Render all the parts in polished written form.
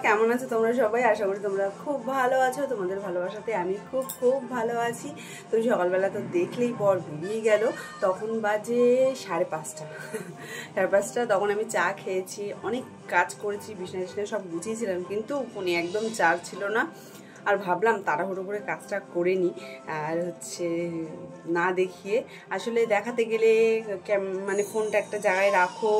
কেমন আছো তোমরা সবাই? আশা করি তোমরা খুব ভালো আছো। তোমাদের ভালোবাসাতে আমি খুব খুব ভালো আছি। তো সকালবেলা তো দেখলেই পর বেরিয়ে গেল, তখন বাজে 5:30 5:30। তখন আমি চা খেয়েছি, অনেক কাজ করেছি, বিছানা সব গুছিয়েছিলাম, কিন্তু ফোনে একদম চার্জ ছিল না। আর ভাবলাম তাড়াহুড়ো করে কাজটা করে নিই, আর না দেখিয়ে আসলে দেখাতে গেলে মানে ফোনটা একটা জায়গায় রাখো,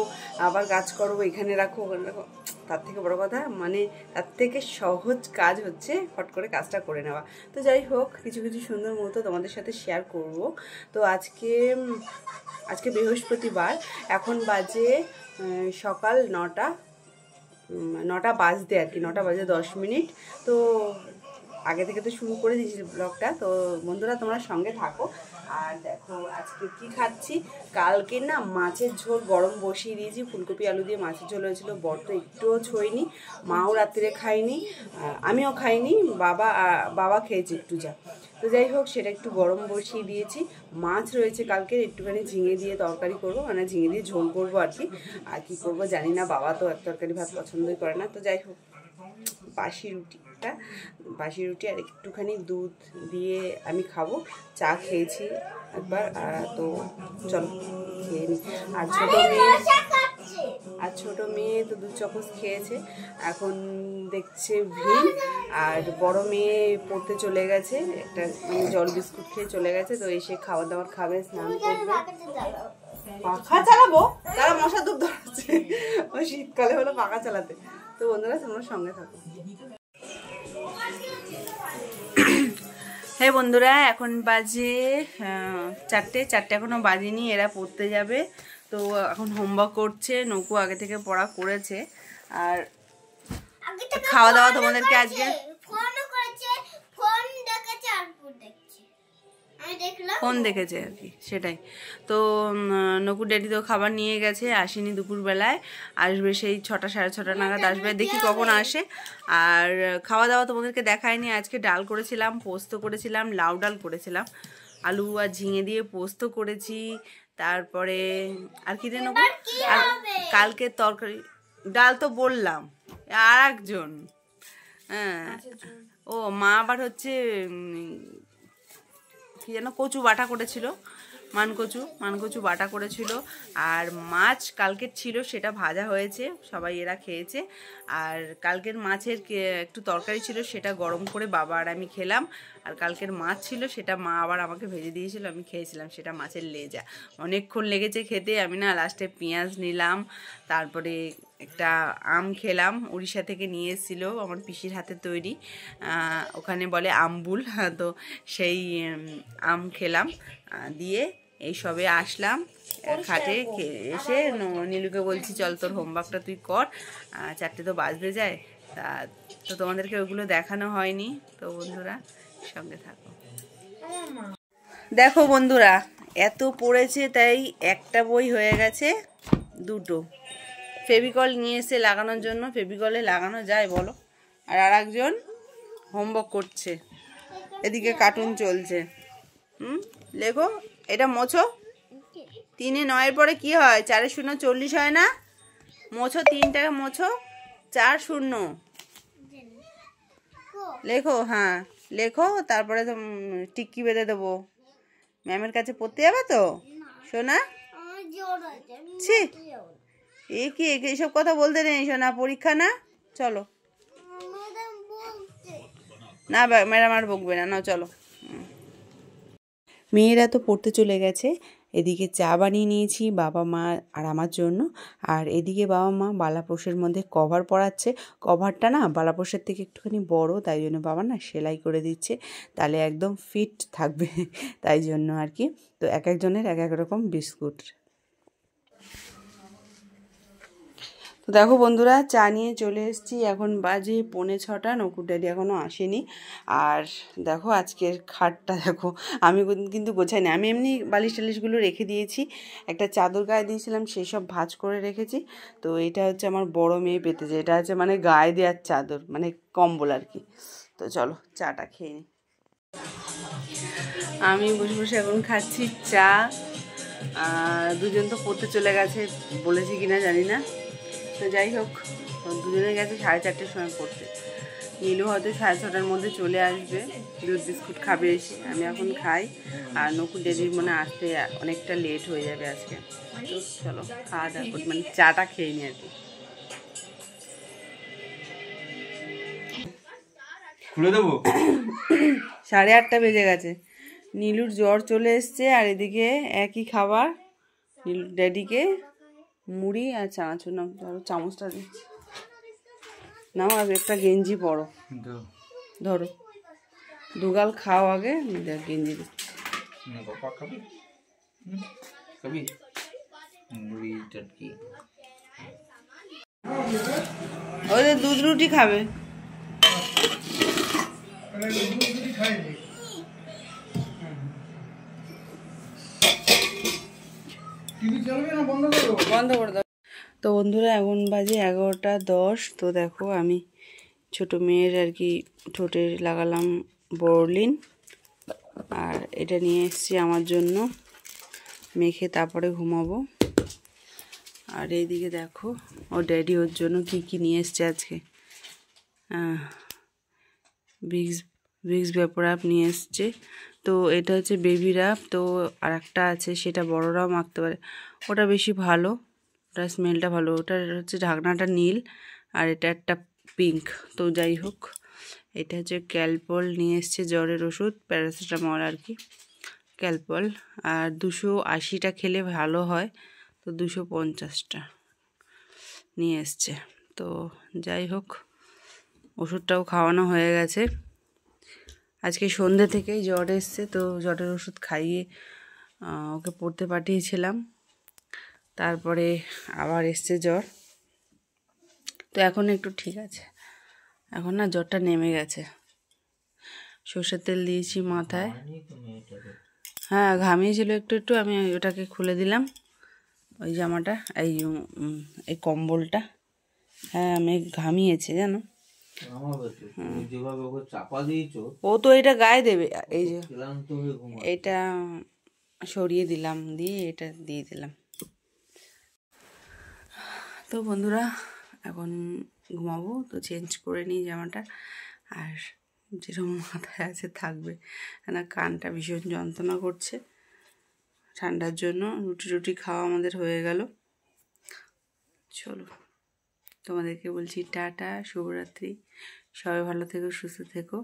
আবার কাজ করো, এখানে রাখো ওখানে রাখো, তার থেকে বড় কথা মানে তার থেকে সহজ কাজ হচ্ছে ফট করে কাজটা করে নেওয়া। তো যাই হোক, কিছু কিছু সুন্দর মুহূর্ত তোমাদের সাথে শেয়ার করব। তো আজকে বৃহস্পতিবার, এখন বাজে সকাল 9টা বাজতে আর কি, 9টা বাজে 10 মিনিট। তো আগে থেকে তো শুরু করে দিয়েছি ব্লগটা। তো বন্ধুরা তোমরা সঙ্গে থাকো। আর দেখো আজকে কি খাচ্ছি। কালকে না মাছের ঝোল গরম বসিয়ে দিয়েছি, ফুলকপি আলু দিয়ে মাছের ঝোল হয়েছিল। বর তো একটুও ছোয়নি, মাও রাত্রে খাইনি, আমিও খাইনি, বাবা খেয়েছি একটু যা। তো যাই হোক, সেটা একটু গরম বসিয়ে দিয়েছি। মাছ রয়েছে কালকে, একটুখানি ঝিঙে দিয়ে তরকারি করবো, মানে ঝিঙে দিয়ে ঝোল করবো আর কি। আর কি করবো জানি না, বাবা তো এক তরকারি ভাত পছন্দই করে না। তো যাই হোক, বাসি রুটি আর একটুখানি দুধ দিয়ে আমি খাবো। চা খেয়েছি একবার, তো চলো খেয়ে নিই। আর ছোট মেয়ে তো 2 চকোস খেয়েছে, এখন দেখছে ভিম। আর বড় মেয়ে পড়তে চলে গেছে, একটা মানে জল বিস্কুট খেয়ে চলে গেছে। তো এসে খাবার দাবার খাবে, স্নান করবে। পাখা চালাবো, তারা মশা ধূপ ধরাচ্ছে, ওই শীতকালে হলো পাখা চালাতে। তো বন্ধুরা তোমরা সঙ্গে থাকো। হ্যাঁ বন্ধুরা, এখন বাজে 4টে এখনো বাজেনি, এরা পড়তে যাবে। তো এখন হোমওয়ার্ক করছে, নকু আগে থেকে পড়া করেছে। আর খাওয়া দাওয়া তোমাদেরকে আজকে ফোন দেখেছে আর কি, সেটাই। তো নকু ড্যাডি তো খাবার নিয়ে গেছে, আসেনি দুপুরবেলায়, আসবে সেই 6টা 6:30 নাগাদ আসবে, দেখি কখন আসে। আর খাওয়া দাওয়া তোমাদেরকে দেখায়নি। আজকে ডাল করেছিলাম, পোস্ত করেছিলাম, লাউ ডাল করেছিলাম, আলু আর ঝিঙে দিয়ে পোস্ত করেছি। তারপরে আর কি দেন, আর কালকে তরকারি ডাল তো বললাম। আর একজন ও মা আবার হচ্ছে কি যেন কচু বাটা করেছিল, মানকচু বাটা করেছিল। আর মাছ কালকের ছিল, সেটা ভাজা হয়েছে, সবাই এরা খেয়েছে। আর কালকের মাছের একটু তরকারি ছিল, সেটা গরম করে বাবা আর আমি খেলাম। আর কালকের মাছ ছিল, সেটা মা আবার আমাকে ভেজে দিয়েছিল, আমি খেয়েছিলাম। সেটা মাছের লেজা, অনেকক্ষণ লেগেছে খেতে। আমি না লাস্টে পেঁয়াজ নিলাম, তারপরে একটা আম খেলাম, উড়িষ্যা থেকে নিয়ে এসেছিলো আমার পিসির হাতে তৈরি, ওখানে বলে আমবুল। তো সেই আম খেলাম, দিয়ে এই সবে আসলাম খাটে। এসে নীলুকে বলছি চল তোর হোমওয়ার্কটা তুই কর, 4টে তো বাজতে যায়। তো তোমাদেরকে ওগুলো দেখানো হয়নি। তো বন্ধুরা সঙ্গে থাকো। দেখো বন্ধুরা, এত পড়েছে, তাই একটা বই হয়ে গেছে 2টো। ফেভিকল নিয়ে এসে লাগানোর জন্য, ফেভিকলে লাগানো যায় বলো। আর একজন হোমওয়ার্ক করছে, এদিকে কার্টুন চলছে। লেখো, এটা মোছো। 3 9 পরে কি হয়? 4 0 40 হয় না? মোছো, 3টাকে মোছো, 4 0 লেখো। হ্যাঁ লেখো, তারপরে তো টিক্কি বেঁধে দেবো। ম্যামের কাছে পড়তে যাবে তো শোনা? ছি, কি এইসব কথা বলতে নেই শোনা, পরীক্ষা না। চলো না, ম্যাডাম আর বকবে না, চলো। মেয়েরা তো পড়তে চলে গেছে। এদিকে চা বানিয়ে নিয়েছি বাবা মা আর আমার জন্য। আর এদিকে বাবা মা বালাপোষের মধ্যে কভার পরাচ্ছে। কভারটা না বালাপোষের থেকে একটুখানি বড়, তাই জন্য বাবা না সেলাই করে দিচ্ছে, তাহলে একদম ফিট থাকবে, তাই জন্য আর কি। তো এক একজনের এক এক রকম বিস্কুট। তো দেখো বন্ধুরা, চা নিয়ে চলে এসেছি, এখন বাজে 5:45। নকুর ড্যাডি এখনও আসেনি। আর দেখো আজকের খাটটা দেখো, আমি কিন্তু গোছাইনি, আমি এমনি বালিশ টালিশগুলো রেখে দিয়েছি। একটা চাদর গায়ে দিয়েছিলাম, সেই সব ভাঁজ করে রেখেছি। তো এটা হচ্ছে আমার বড় মেয়ে পেতেছে, এটা হচ্ছে মানে গায়ে দেওয়ার চাদর, মানে কম্বল আর কি। তো চলো চাটা খেয়ে নিই। আমি বসে বসে এখন খাচ্ছি চা। দুজন তো পড়তে চলে গেছে, বলেছি কিনা জানি না। তো যাই হোক, দুজনে গেছে 4:30টার সময় পড়তে। নীলু হয়তো 6:30টার মধ্যে চলে আসবে, দুধ বিস্কুট খাবে এসে। আমি এখন খাই, আর নকুল ডেডির মনে আসতে অনেকটা লেট হয়ে যাবে আজকে। তো চলো খাওয়া দাওয়া করি, মানে চাটা খেয়ে নি আর কি। খুলে দেবো। 8:30 বেজে গেছে। নীলুর জ্বর চলে এসছে, আর এদিকে একই খাবার। নীলুর ড্যাডিকে মুড়ি আর চানাচুর, নাম ধরো চামচটা দিচ্ছি, নাও আর একটা গেঞ্জি পরো, ধরো দুগাল খাও আগে, গেঞ্জি দিচ্ছি। ওই দুধ রুটি খাবে। বন্ধ করে দাও। তো বন্ধুরা এখন বাজে 11:10। তো দেখো আমি ছোটো মেয়ের আর কি ঠোঁটে লাগালাম বোরলিন, আর এটা নিয়ে এসেছি আমার জন্য, মেখে তারপরে ঘুমাবো। আর এইদিকে দেখো ও ড্যাডি ওর জন্য কি কি নিয়ে এসছে আজকে। ভিক্স ভ্যাপোর অ্যাপ নিয়ে এসছে। তো এটা হচ্ছে বেবি র্যাপ, তো আর একটা আছে সেটা বড়রাও মাখতে পারে, ওটা বেশি ভালো, ওটার স্মেলটা ভালো। ওটার হচ্ছে ঢাকনাটা নীল, আর এটা একটা পিঙ্ক। তো যাই হোক, এটা হচ্ছে ক্যালপল নিয়ে এসছে, জ্বরের ওষুধ, প্যারাসিটামল আর কি, ক্যালপল। আর 280টা খেলে ভালো হয়, তো 250টা নিয়ে এসছে। তো যাই হোক, ওষুধটাও খাওয়ানো হয়ে গেছে। আজকে সন্ধ্যে থেকেই জ্বর এসছে, তো জ্বরের ওষুধ খাইয়ে ওকে পড়তে পাঠিয়েছিলাম, তারপরে আবার এসছে জ্বর। তো এখন একটু ঠিক আছে, এখন না জ্বরটা নেমে গেছে। সর্ষের তেল দিয়েছি মাথায়। হ্যাঁ ঘামিয়েছিল একটু একটু, আমি ওটাকে খুলে দিলাম, ওই জামাটা, এই কম্বলটা। হ্যাঁ আমি ঘামিয়েছে জানো। ও তো এটা গায়ে দেবে, এই যে এটা সরিয়ে দিলাম, দিয়ে এটা দিয়ে দিলাম। তো বন্ধুরা এখন ঘুমাবো, তো চেঞ্জ করে নিই জামাটা, আর যেরকম মাথায় আছে থাকবে, না কানটা ভীষণ যন্ত্রণা করছে ঠান্ডার জন্য। রুটি খাওয়া আমাদের হয়ে গেল। চলো তোমাদেরকে বলছি টাটা, শুভরাত্রি, সবাই ভালো থেকো, সুস্থ থেকো।